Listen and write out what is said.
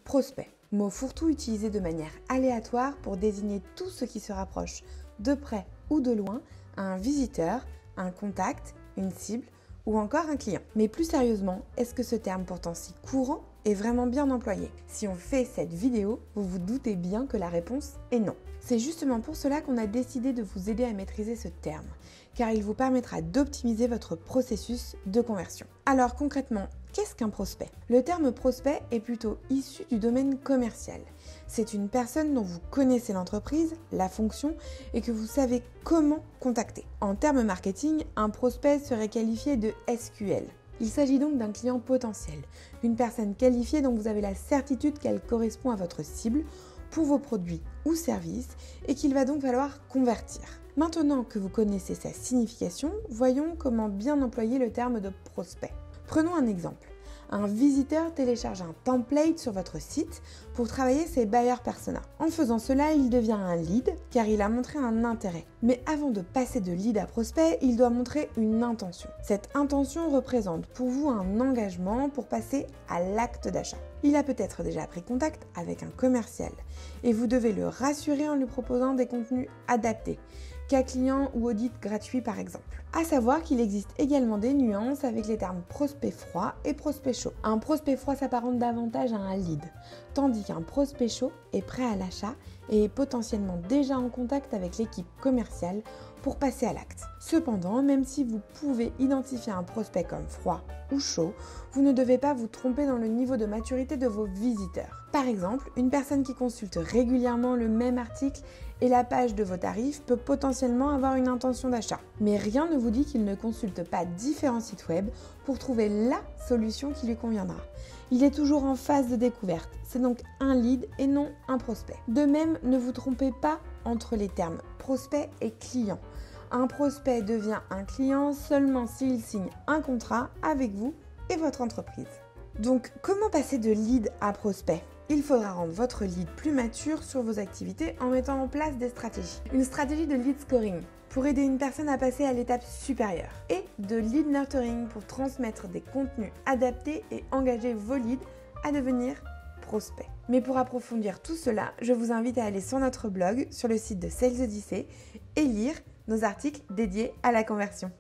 Prospect, mot fourre-tout utilisé de manière aléatoire pour désigner tout ce qui se rapproche de près ou de loin à un visiteur, un contact, une cible ou encore un client. Mais plus sérieusement, est-ce que ce terme pourtant si courant est vraiment bien employé? Si on fait cette vidéo, vous vous doutez bien que la réponse est non. C'est justement pour cela qu'on a décidé de vous aider à maîtriser ce terme, car il vous permettra d'optimiser votre processus de conversion. Alors concrètement, qu'est-ce qu'un prospect? Le terme prospect est plutôt issu du domaine commercial. C'est une personne dont vous connaissez l'entreprise, la fonction et que vous savez comment contacter. En termes marketing, un prospect serait qualifié de SQL. Il s'agit donc d'un client potentiel, une personne qualifiée dont vous avez la certitude qu'elle correspond à votre cible pour vos produits ou services et qu'il va donc falloir convertir. Maintenant que vous connaissez sa signification, voyons comment bien employer le terme de prospect. Prenons un exemple. Un visiteur télécharge un template sur votre site pour travailler ses buyer persona. En faisant cela, il devient un lead car il a montré un intérêt. Mais avant de passer de lead à prospect, il doit montrer une intention. Cette intention représente pour vous un engagement pour passer à l'acte d'achat. Il a peut-être déjà pris contact avec un commercial et vous devez le rassurer en lui proposant des contenus adaptés, cas client ou audit gratuit par exemple. À savoir qu'il existe également des nuances avec les termes prospect froid et prospect chaud. Un prospect froid s'apparente davantage à un lead, tandis qu'un prospect chaud est prêt à l'achat et est potentiellement déjà en contact avec l'équipe commerciale pour passer à l'acte. Cependant, même si vous pouvez identifier un prospect comme froid ou chaud, vous ne devez pas vous tromper dans le niveau de maturité de vos visiteurs. Par exemple, une personne qui consulte régulièrement le même article et la page de vos tarifs peut potentiellement avoir une intention d'achat. Mais rien ne vous dit qu'il ne consulte pas différents sites web pour trouver la solution qui lui conviendra. Il est toujours en phase de découverte, c'est donc un lead et non un prospect. De même, ne vous trompez pas entre les termes prospect et client. Un prospect devient un client seulement s'il signe un contrat avec vous et votre entreprise. Donc, comment passer de lead à prospect? Il faudra rendre votre lead plus mature sur vos activités en mettant en place des stratégies. Une stratégie de lead scoring pour aider une personne à passer à l'étape supérieure et de lead nurturing pour transmettre des contenus adaptés et engager vos leads à devenir prospects. Mais pour approfondir tout cela, je vous invite à aller sur notre blog, sur le site de Sales Odyssey et lire nos articles dédiés à la conversion.